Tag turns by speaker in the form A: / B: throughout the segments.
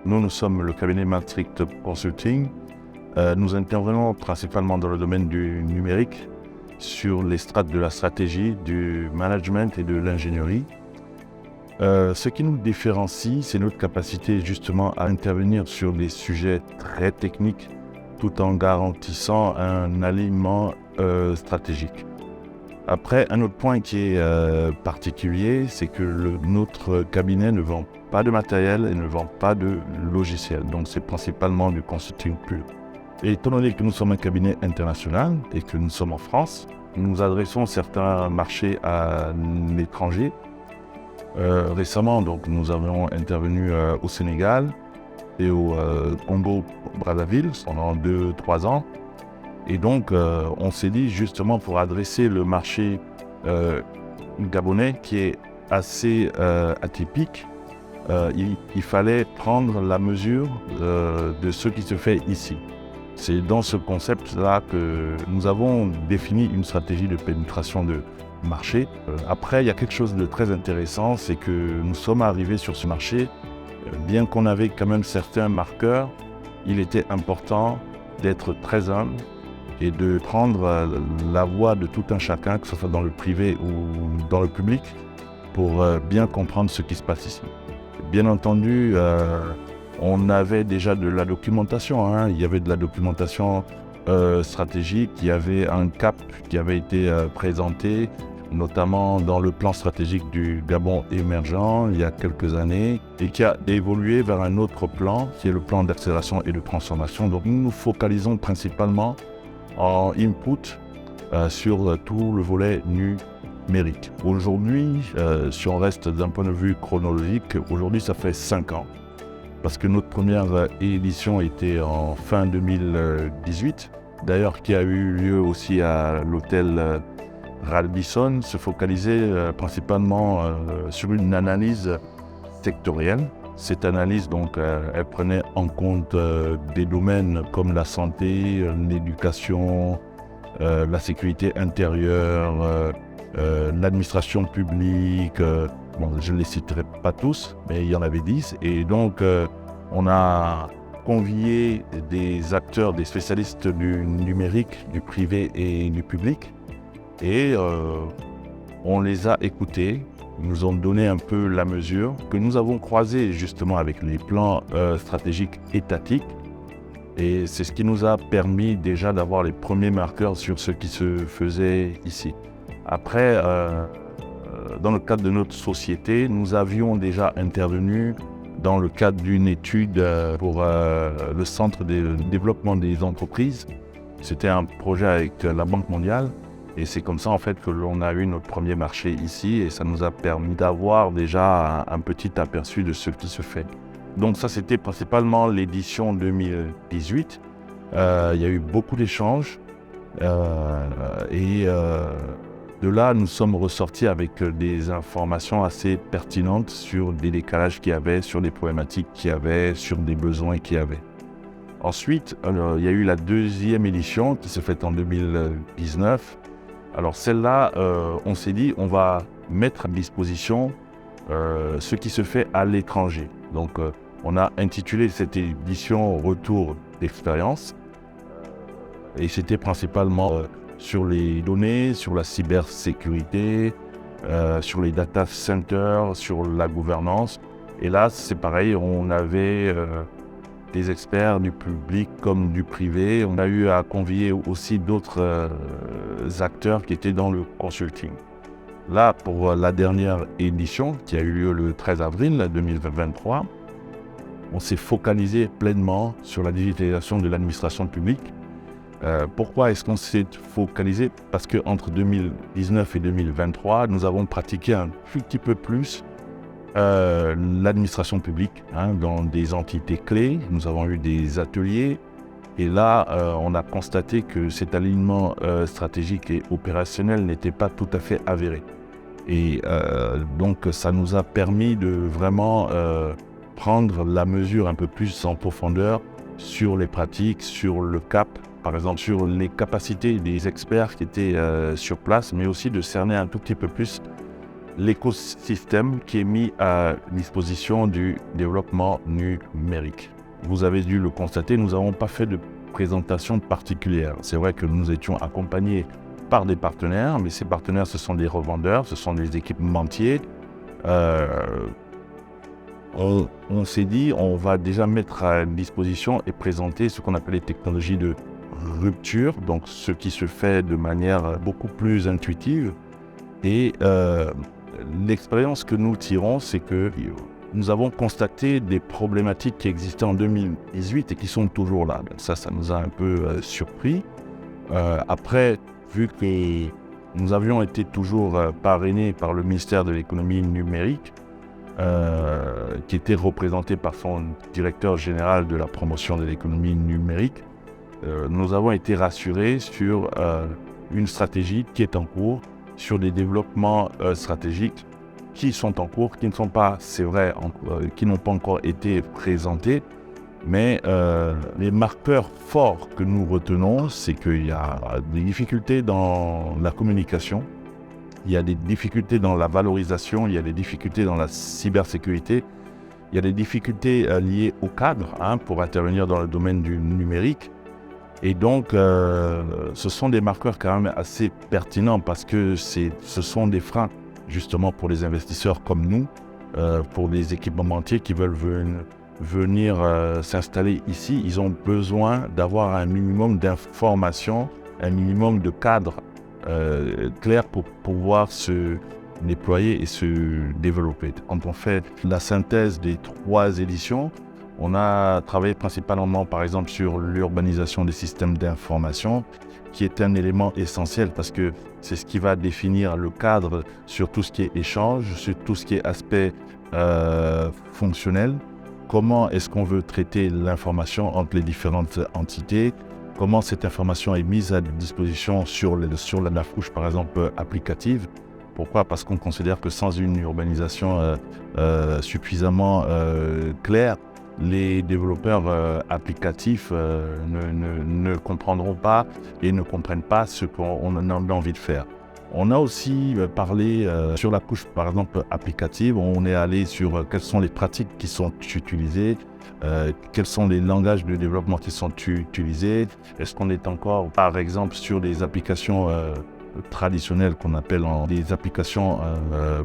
A: Nous sommes le cabinet Maastricht Consulting. Nous intervenons principalement dans le domaine du numérique, sur les strates de la stratégie, du management et de l'ingénierie. Ce qui nous différencie, c'est notre capacité justement à intervenir sur des sujets très techniques tout en garantissant un alignement stratégique. Après, un autre point qui est particulier, c'est que notre cabinet ne vend pas de matériel et ne vend pas de logiciel. Donc c'est principalement du consulting pur. Et étant donné que nous sommes un cabinet international et que nous sommes en France, nous adressons certains marchés à l'étranger. Récemment, donc, nous avons intervenu au Sénégal et au Congo-Brazzaville pendant 2-3 ans. Et donc, on s'est dit justement pour adresser le marché gabonais qui est assez atypique, il fallait prendre la mesure de ce qui se fait ici. C'est dans ce concept-là que nous avons défini une stratégie de pénétration de marché. Après, il y a quelque chose de très intéressant, c'est que nous sommes arrivés sur ce marché, bien qu'on avait quand même certains marqueurs, il était important d'être très humble et de prendre la voix de tout un chacun, que ce soit dans le privé ou dans le public, pour bien comprendre ce qui se passe ici. Bien entendu, on avait déjà de la documentation, il y avait de la documentation stratégique, il y avait un cap qui avait été présenté, notamment dans le plan stratégique du Gabon émergent il y a quelques années, et qui a évolué vers un autre plan, qui est le plan d'accélération et de transformation. Donc nous nous focalisons principalement en input sur tout le volet numérique. Aujourd'hui, si on reste d'un point de vue chronologique, aujourd'hui ça fait 5 ans. Parce que notre première édition était en fin 2018, d'ailleurs qui a eu lieu aussi à l'hôtel Radisson, se focalisait principalement sur une analyse sectorielle. Cette analyse, donc, elle prenait en compte des domaines comme la santé, l'éducation, la sécurité intérieure, l'administration publique. Je ne les citerai pas tous, mais il y en avait 10. Et donc, on a convié des acteurs, des spécialistes du numérique, du privé et du public. Et on les a écoutés. Ils nous ont donné un peu la mesure que nous avons croisée justement avec les plans stratégiques étatiques. Et c'est ce qui nous a permis déjà d'avoir les premiers marqueurs sur ce qui se faisait ici. Après, dans le cadre de notre société, nous avions déjà intervenu dans le cadre d'une étude pour le Centre de développement des entreprises. C'était un projet avec la Banque mondiale. Et c'est comme ça en fait que l'on a eu notre premier marché ici et ça nous a permis d'avoir déjà un petit aperçu de ce qui se fait. Donc ça c'était principalement l'édition 2018. Il y a eu beaucoup d'échanges et de là nous sommes ressortis avec des informations assez pertinentes sur des décalages qu'il y avait, sur des problématiques qu'il y avait, sur des besoins qu'il y avait. Ensuite, il y a eu la deuxième édition qui s'est faite en 2019. Alors celle-là, on s'est dit, on va mettre à disposition ce qui se fait à l'étranger. Donc on a intitulé cette édition « Retour d'expérience » et c'était principalement sur les données, sur la cybersécurité, sur les data centers, sur la gouvernance. Et là, c'est pareil, on avait des experts du public comme du privé. On a eu à convier aussi d'autres acteurs qui étaient dans le consulting. Là, pour la dernière édition, qui a eu lieu le 13 avril 2023, on s'est focalisé pleinement sur la digitalisation de l'administration publique. Pourquoi est-ce qu'on s'est focalisé ? Parce qu'entre 2019 et 2023, nous avons pratiqué un petit peu plus l'administration publique dans des entités clés. Nous avons eu des ateliers et là on a constaté que cet alignement stratégique et opérationnel n'était pas tout à fait avéré et donc ça nous a permis de vraiment prendre la mesure un peu plus en profondeur sur les pratiques, sur le cap, par exemple sur les capacités des experts qui étaient sur place, mais aussi de cerner un tout petit peu plus l'écosystème qui est mis à disposition du développement numérique. Vous avez dû le constater, nous n'avons pas fait de présentation particulière. C'est vrai que nous étions accompagnés par des partenaires, mais ces partenaires, ce sont des revendeurs, ce sont des équipementiers. On s'est dit, on va déjà mettre à disposition et présenter ce qu'on appelle les technologies de rupture, donc ce qui se fait de manière beaucoup plus intuitive. Et l'expérience que nous tirons, c'est que nous avons constaté des problématiques qui existaient en 2018 et qui sont toujours là. Donc ça nous a un peu surpris. Après, vu que nous avions été toujours parrainés par le ministère de l'économie numérique, qui était représenté par son directeur général de la promotion de l'économie numérique, nous avons été rassurés sur une stratégie qui est en cours, sur des développements stratégiques qui sont en cours, qui ne sont pas, c'est vrai, qui n'ont pas encore été présentés, mais les marqueurs forts que nous retenons, c'est qu'il y a des difficultés dans la communication, il y a des difficultés dans la valorisation, il y a des difficultés dans la cybersécurité, il y a des difficultés liées au cadre pour intervenir dans le domaine du numérique. Et donc, ce sont des marqueurs quand même assez pertinents parce que ce sont des freins justement pour les investisseurs comme nous, pour les équipementiers qui veulent venir s'installer ici. Ils ont besoin d'avoir un minimum d'informations, un minimum de cadre clair pour pouvoir se déployer et se développer. Quand on fait la synthèse des 3 éditions, on a travaillé principalement, par exemple, sur l'urbanisation des systèmes d'information, qui est un élément essentiel parce que c'est ce qui va définir le cadre sur tout ce qui est échange, sur tout ce qui est aspect fonctionnel. Comment est-ce qu'on veut traiter l'information entre les différentes entités? Comment cette information est mise à disposition sur la couche, par exemple, applicative? Pourquoi? Parce qu'on considère que sans une urbanisation suffisamment claire, les développeurs applicatifs ne comprendront pas et ne comprennent pas ce qu'on a envie de faire. On a aussi parlé sur la couche, par exemple, applicative. On est allé sur quelles sont les pratiques qui sont utilisées, quels sont les langages de développement qui sont utilisés. Est-ce qu'on est encore, par exemple, sur des applications traditionnelles qu'on appelle des applications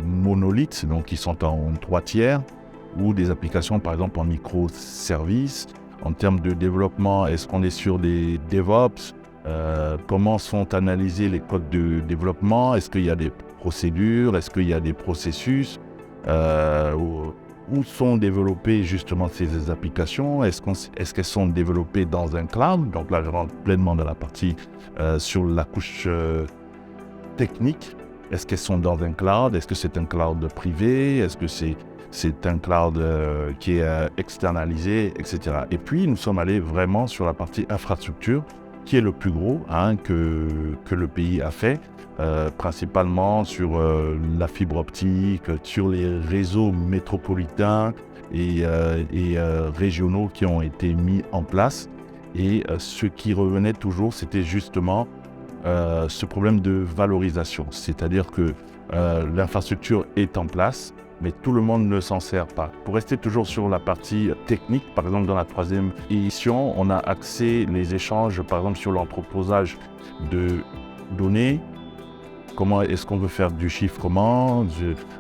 A: monolithes, donc qui sont en 3 tiers, ou des applications, par exemple, en microservices. En termes de développement, est-ce qu'on est sur des DevOps? Comment sont analysés les codes de développement? Est-ce qu'il y a des procédures? Est-ce qu'il y a des processus? Où sont développées justement ces applications? Est-ce qu'elles sont développées dans un cloud? Donc là, je rentre pleinement dans la partie sur la couche technique. Est-ce qu'elles sont dans un cloud? Est-ce que c'est un cloud privé? Est-ce que c'est un cloud qui est externalisé, etc. Et puis, nous sommes allés vraiment sur la partie infrastructure, qui est le plus gros que le pays a fait, principalement sur la fibre optique, sur les réseaux métropolitains et régionaux qui ont été mis en place. Et ce qui revenait toujours, c'était justement ce problème de valorisation. C'est-à-dire que l'infrastructure est en place, mais tout le monde ne s'en sert pas. Pour rester toujours sur la partie technique, par exemple dans la 3e édition, on a axé les échanges, par exemple sur l'entreposage de données. Comment est-ce qu'on veut faire du chiffrement,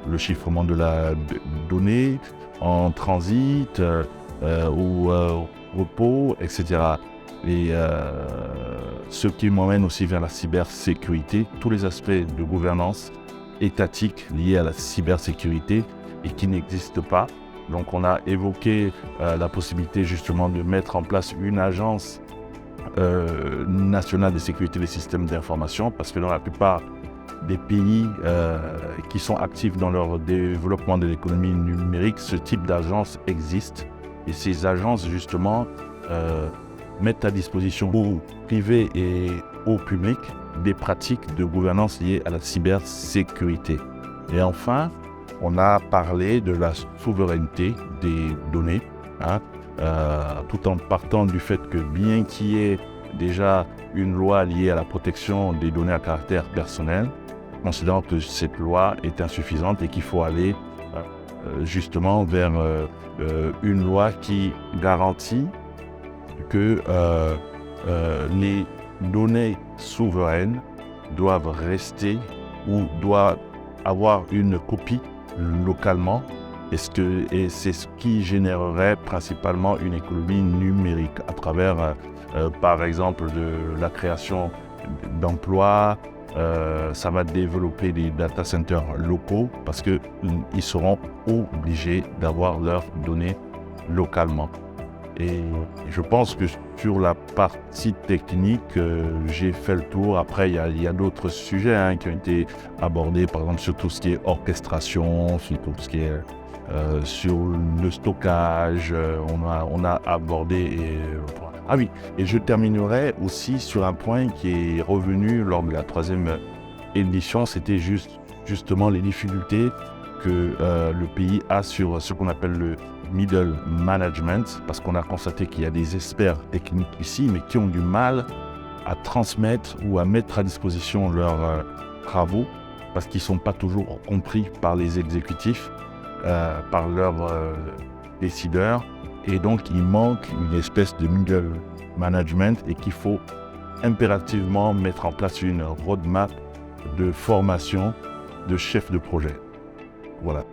A: le chiffrement de la donnée en transit ou repos, etc. Et ce qui m'emmène aussi vers la cybersécurité, tous les aspects de gouvernance étatiques liés à la cybersécurité et qui n'existent pas. Donc on a évoqué la possibilité justement de mettre en place une agence nationale de sécurité des systèmes d'information, parce que dans la plupart des pays qui sont actifs dans leur développement de l'économie numérique, ce type d'agence existe. Et ces agences justement mettent à disposition au privé et au public des pratiques de gouvernance liées à la cybersécurité. Et enfin, on a parlé de la souveraineté des données, tout en partant du fait que bien qu'il y ait déjà une loi liée à la protection des données à caractère personnel, considérant que cette loi est insuffisante et qu'il faut aller justement vers une loi qui garantit que les données souveraines doivent rester ou doivent avoir une copie localement et c'est ce qui générerait principalement une économie numérique à travers par exemple de la création d'emplois. Ça va développer des data centers locaux parce qu'ils seront obligés d'avoir leurs données localement. Et je pense que sur la partie technique, j'ai fait le tour. Après, il y a d'autres sujets qui ont été abordés, par exemple sur tout ce qui est orchestration, sur tout ce qui est sur le stockage. On a abordé. Ah oui, et je terminerai aussi sur un point qui est revenu lors de la 3e édition. C'était justement les difficultés que le pays a sur ce qu'on appelle le middle management, parce qu'on a constaté qu'il y a des experts techniques ici, mais qui ont du mal à transmettre ou à mettre à disposition leurs travaux, parce qu'ils ne sont pas toujours compris par les exécutifs, par leurs décideurs, et donc il manque une espèce de middle management et qu'il faut impérativement mettre en place une roadmap de formation de chef de projet. Voilà.